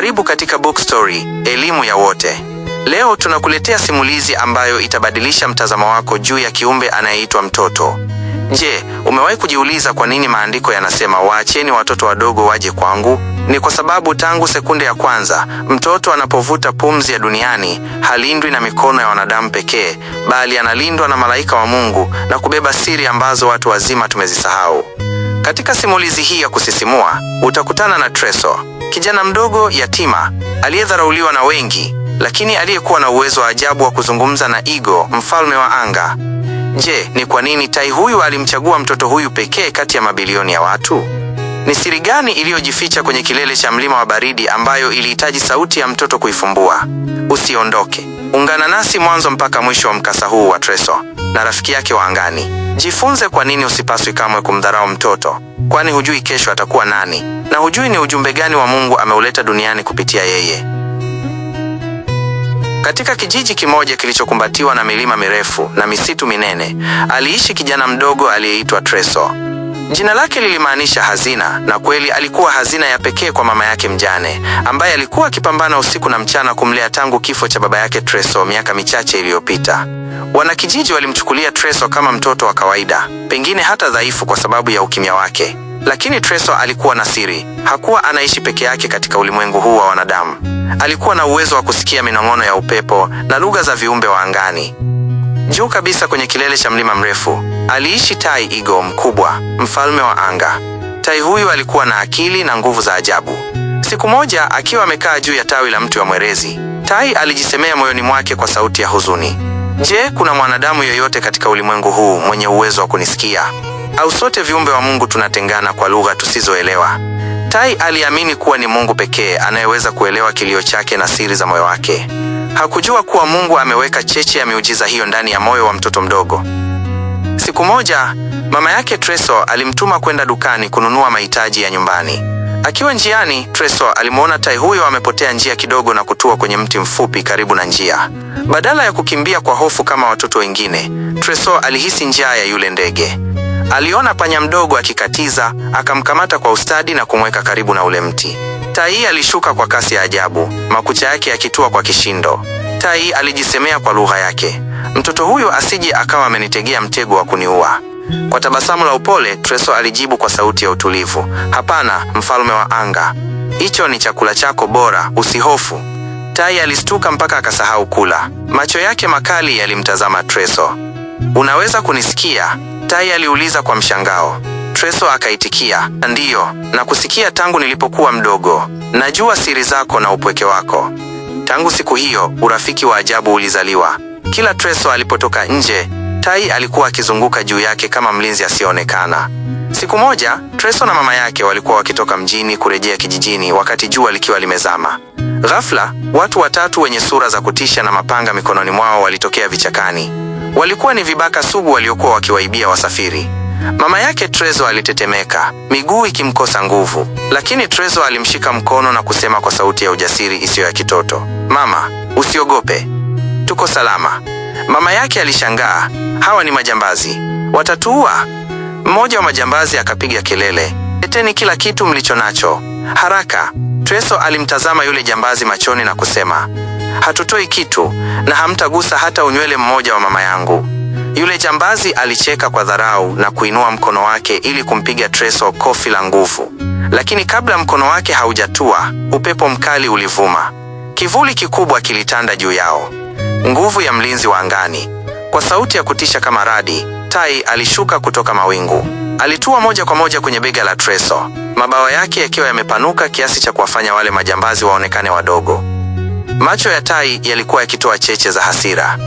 Karibu katika Book Story, elimu ya wote. Leo tunakuletea simulizi ambayo itabadilisha mtazamo wako juu ya kiumbe anayeitwa mtoto. Je, umewahi kujiuliza kwa nini maandiko yanasema waacheni watoto wadogo waje kwangu? Ni kwa sababu tangu sekunde ya kwanza, mtoto anapovuta pumzi ya duniani, halindwi na mikono ya wanadamu pekee, bali analindwa na malaika wa Mungu na kubeba siri ambazo watu wazima tumezisahau. Katika simulizi hii ya kusisimua, utakutana na Treso, kijana mdogo yatima, aliyedharauliwa na wengi, lakini aliyekuwa na uwezo wa ajabu wa kuzungumza na Ego, mfalme wa anga. Je, ni kwa nini tai huyu alimchagua mtoto huyu pekee kati ya mabilioni ya watu? Ni siri gani iliyojificha kwenye kilele cha mlima wa baridi ambayo ilihitaji sauti ya mtoto kuifumbua? Usiondoke. Ungana nasi mwanzo mpaka mwisho wa mkasa huu wa Treso na rafiki yake wa angani. Jifunze kwa nini usipaswi kamwe kumdharau mtoto, kwani hujui kesho atakuwa nani, na hujui ni ujumbe gani wa Mungu ameuleta duniani kupitia yeye. Katika kijiji kimoja kilichokumbatiwa na milima mirefu na misitu minene, aliishi kijana mdogo aliyeitwa Treso. Jina lake lilimaanisha hazina, na kweli alikuwa hazina ya pekee kwa mama yake mjane, ambaye alikuwa akipambana usiku na mchana kumlea tangu kifo cha baba yake Treso miaka michache iliyopita. Wanakijiji walimchukulia Treso kama mtoto wa kawaida, pengine hata dhaifu kwa sababu ya ukimya wake. Lakini Treso alikuwa na siri. Hakuwa anaishi peke yake katika ulimwengu huu wa wanadamu. Alikuwa na uwezo wa kusikia minong'ono ya upepo na lugha za viumbe wa angani. Juu kabisa kwenye kilele cha mlima mrefu, aliishi tai Ego mkubwa, mfalme wa anga. Tai huyu alikuwa na akili na nguvu za ajabu. Siku moja, akiwa amekaa juu ya tawi la mti wa mwerezi, tai alijisemea moyoni mwake kwa sauti ya huzuni, je, kuna mwanadamu yoyote katika ulimwengu huu mwenye uwezo wa kunisikia? Au sote viumbe wa Mungu tunatengana kwa lugha tusizoelewa? Tai aliamini kuwa ni Mungu pekee anayeweza kuelewa kilio chake na siri za moyo wake. Hakujua kuwa Mungu ameweka cheche ya miujiza hiyo ndani ya moyo wa mtoto mdogo. Siku moja, mama yake Treso alimtuma kwenda dukani kununua mahitaji ya nyumbani. Akiwa njiani, Treso alimuona tai huyo amepotea njia kidogo na kutua kwenye mti mfupi karibu na njia. Badala ya kukimbia kwa hofu kama watoto wengine, Treso alihisi njaa ya yule ndege. Aliona panya mdogo akikatiza, akamkamata kwa ustadi na kumweka karibu na ule mti. Tai alishuka kwa kasi ya ajabu, makucha yake yakitua kwa kishindo. Tai alijisemea kwa lugha yake, mtoto huyo asije akawa amenitegea mtego wa kuniua. Kwa tabasamu la upole, Treso alijibu kwa sauti ya utulivu, hapana, mfalme wa anga. Hicho ni chakula chako bora, usihofu. Tai alistuka mpaka akasahau kula. Macho yake makali yalimtazama Treso. Unaweza kunisikia? Tai aliuliza kwa mshangao. Treso akaitikia, ndiyo, na kusikia tangu nilipokuwa mdogo. Najua siri zako na upweke wako. Tangu siku hiyo, urafiki wa ajabu ulizaliwa. Kila Treso alipotoka nje, tai alikuwa akizunguka juu yake kama mlinzi asiyeonekana. Siku moja, Treso na mama yake walikuwa wakitoka mjini kurejea kijijini wakati jua likiwa limezama. Ghafla, watu watatu wenye sura za kutisha na mapanga mikononi mwao walitokea vichakani. Walikuwa ni vibaka sugu waliokuwa wakiwaibia wasafiri. Mama yake Treso alitetemeka, miguu ikimkosa nguvu, lakini Treso alimshika mkono na kusema kwa sauti ya ujasiri isiyo ya kitoto, mama, usiogope, tuko salama. Mama yake alishangaa, hawa ni majambazi, watatuua. Mmoja wa majambazi akapiga kelele, leteni kila kitu mlicho nacho, haraka. Treso alimtazama yule jambazi machoni na kusema, hatutoi kitu na hamtagusa hata unywele mmoja wa mama yangu. Yule jambazi alicheka kwa dharau na kuinua mkono wake ili kumpiga Treso kofi la nguvu. Lakini kabla mkono wake haujatua, upepo mkali ulivuma. Kivuli kikubwa kilitanda juu yao. Nguvu ya mlinzi wa angani. Kwa sauti ya kutisha kama radi, tai alishuka kutoka mawingu. Alitua moja kwa moja kwenye bega la Treso, mabawa yake yakiwa yamepanuka kiasi cha kuwafanya wale majambazi waonekane wadogo. Macho ya tai yalikuwa yakitoa cheche za hasira.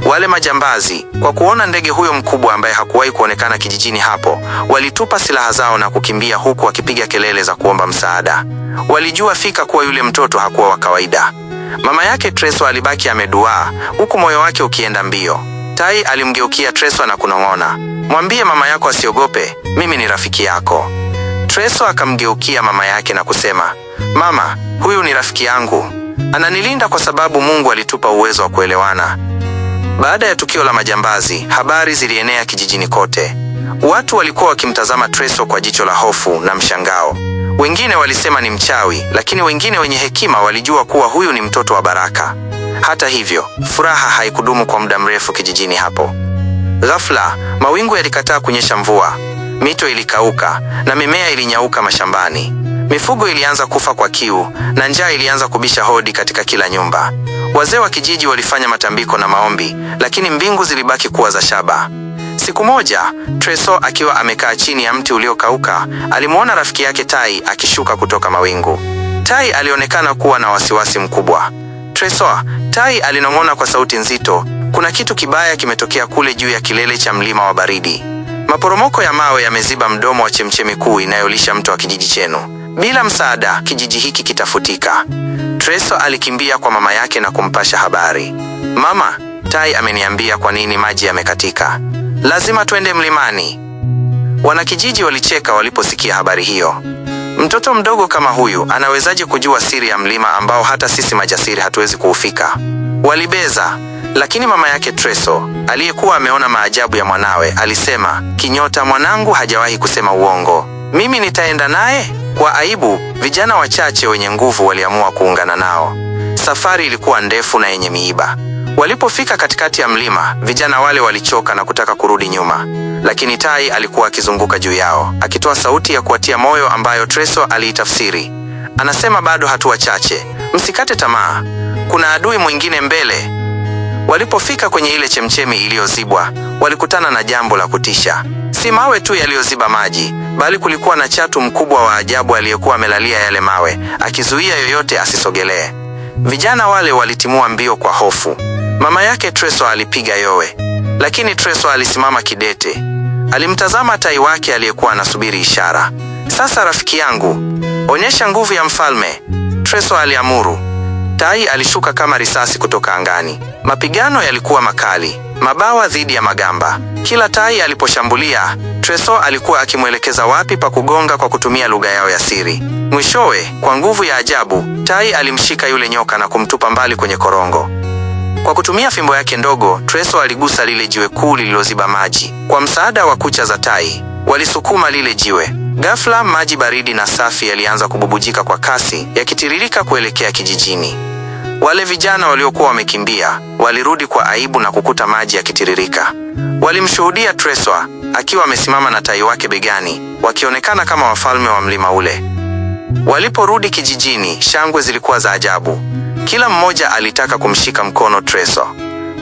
Wale majambazi, kwa kuona ndege huyo mkubwa ambaye hakuwahi kuonekana kijijini hapo, walitupa silaha zao na kukimbia huku wakipiga kelele za kuomba msaada. Walijua fika kuwa yule mtoto hakuwa wa kawaida. Mama yake Treso alibaki ameduaa, huku moyo wake ukienda mbio. Tai alimgeukia Treso na kunong'ona, mwambie mama yako asiogope, mimi ni rafiki yako. Treso akamgeukia mama yake na kusema, mama, huyu ni rafiki yangu. Ananilinda kwa sababu Mungu alitupa uwezo wa kuelewana. Baada ya tukio la majambazi, habari zilienea kijijini kote. Watu walikuwa wakimtazama Treso kwa jicho la hofu na mshangao. Wengine walisema ni mchawi, lakini wengine wenye hekima walijua kuwa huyu ni mtoto wa baraka. Hata hivyo, furaha haikudumu kwa muda mrefu kijijini hapo. Ghafla, mawingu yalikataa kunyesha mvua. Mito ilikauka na mimea ilinyauka mashambani. Mifugo ilianza kufa kwa kiu na njaa ilianza kubisha hodi katika kila nyumba. Wazee wa kijiji walifanya matambiko na maombi, lakini mbingu zilibaki kuwa za shaba. Siku moja, Tresor akiwa amekaa chini ya mti uliokauka, alimuona rafiki yake Tai akishuka kutoka mawingu. Tai alionekana kuwa na wasiwasi mkubwa. Tresor, Tai alinong'ona kwa sauti nzito, kuna kitu kibaya kimetokea kule juu ya kilele cha mlima wa baridi. Maporomoko ya mawe yameziba mdomo wa chemchemi kuu inayolisha mto wa kijiji chenu. Bila msaada, kijiji hiki kitafutika. Tresor alikimbia kwa mama yake na kumpasha habari. Mama, Tai ameniambia kwa nini maji yamekatika. Lazima twende mlimani. Wanakijiji walicheka waliposikia habari hiyo. Mtoto mdogo kama huyu anawezaje kujua siri ya mlima ambao hata sisi majasiri hatuwezi kuufika? Walibeza, lakini mama yake Tresor, aliyekuwa ameona maajabu ya mwanawe, alisema, kinyota mwanangu hajawahi kusema uongo. Mimi nitaenda naye. Kwa aibu, vijana wachache wenye nguvu waliamua kuungana nao. Safari ilikuwa ndefu na yenye miiba. Walipofika katikati ya mlima, vijana wale walichoka na kutaka kurudi nyuma. Lakini Tai alikuwa akizunguka juu yao, akitoa sauti ya kuwatia moyo ambayo Tresor aliitafsiri. Anasema, bado hatua chache, msikate tamaa. Kuna adui mwingine mbele. Walipofika kwenye ile chemchemi iliyozibwa, walikutana na jambo la kutisha. Si mawe tu yaliyoziba maji, bali kulikuwa na chatu mkubwa wa ajabu aliyekuwa amelalia yale mawe, akizuia yoyote asisogelee. Vijana wale walitimua mbio kwa hofu. Mama yake Tresor alipiga yowe, lakini Tresor alisimama kidete. Alimtazama Tai wake aliyekuwa anasubiri ishara. Sasa rafiki yangu, onyesha nguvu ya mfalme, Tresor aliamuru. Tai alishuka kama risasi kutoka angani. Mapigano yalikuwa makali, mabawa dhidi ya magamba. Kila Tai aliposhambulia, Tresor alikuwa akimwelekeza wapi pa kugonga kwa kutumia lugha yao ya siri. Mwishowe, kwa nguvu ya ajabu, Tai alimshika yule nyoka na kumtupa mbali kwenye korongo. Kwa kutumia fimbo yake ndogo, Tresor aligusa lile jiwe kuu lililoziba maji. Kwa msaada wa kucha za Tai, walisukuma lile jiwe. Ghafla, maji baridi na safi yalianza kububujika kwa kasi, yakitiririka kuelekea kijijini. Wale vijana waliokuwa wamekimbia walirudi kwa aibu na kukuta maji yakitiririka. Walimshuhudia Tresor akiwa amesimama na Tai wake begani, wakionekana kama wafalme wa mlima ule. Waliporudi kijijini, shangwe zilikuwa za ajabu. Kila mmoja alitaka kumshika mkono Tresor.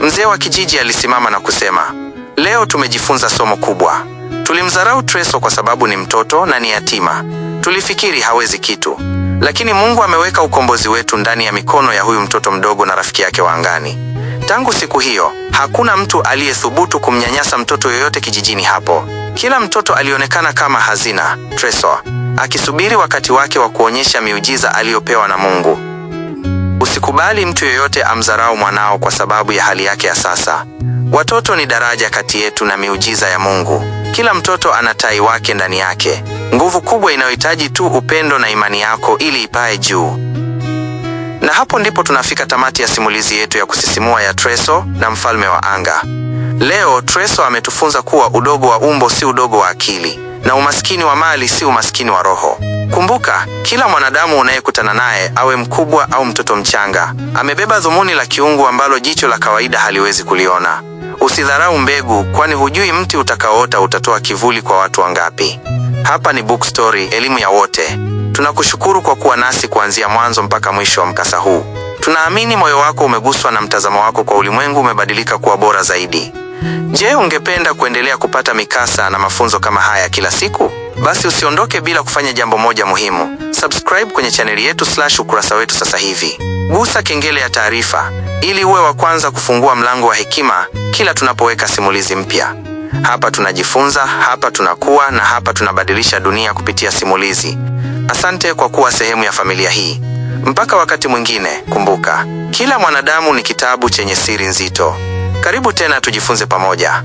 Mzee wa kijiji alisimama na kusema, leo tumejifunza somo kubwa. Tulimdharau Tresor kwa sababu ni mtoto na ni yatima. Tulifikiri hawezi kitu. Lakini Mungu ameweka ukombozi wetu ndani ya mikono ya huyu mtoto mdogo na rafiki yake wa angani. Tangu siku hiyo, hakuna mtu aliyethubutu kumnyanyasa mtoto yoyote kijijini hapo. Kila mtoto alionekana kama hazina, Tresor, akisubiri wakati wake wa kuonyesha miujiza aliyopewa na Mungu. Usikubali mtu yoyote amdharau mwanao kwa sababu ya hali yake ya sasa. Watoto ni daraja kati yetu na miujiza ya Mungu. Kila mtoto ana Tai wake ndani yake, nguvu kubwa inayohitaji tu upendo na imani yako ili ipae juu. Na hapo ndipo tunafika tamati ya simulizi yetu ya kusisimua ya Tresor na mfalme wa anga. Leo Tresor ametufunza kuwa udogo wa umbo si udogo wa akili, na umaskini wa mali si umaskini wa roho. Kumbuka, kila mwanadamu unayekutana naye, awe mkubwa au mtoto mchanga, amebeba dhumuni la kiungu ambalo jicho la kawaida haliwezi kuliona. Usidharau mbegu, kwani hujui mti utakaoota utatoa kivuli kwa watu wangapi. Hapa ni Book Story, elimu ya wote. Tunakushukuru kwa kuwa nasi kuanzia mwanzo mpaka mwisho wa mkasa huu. Tunaamini moyo wako umeguswa na mtazamo wako kwa ulimwengu umebadilika kuwa bora zaidi. Je, ungependa kuendelea kupata mikasa na mafunzo kama haya kila siku? Basi usiondoke bila kufanya jambo moja muhimu. Subscribe kwenye chaneli yetu / ukurasa wetu sasa hivi. Gusa kengele ya taarifa ili uwe wa kwanza kufungua mlango wa hekima kila tunapoweka simulizi mpya. Hapa tunajifunza, hapa tunakuwa, na hapa tunabadilisha dunia kupitia simulizi. Asante kwa kuwa sehemu ya familia hii. Mpaka wakati mwingine, kumbuka, kila mwanadamu ni kitabu chenye siri nzito. Karibu tena tujifunze pamoja.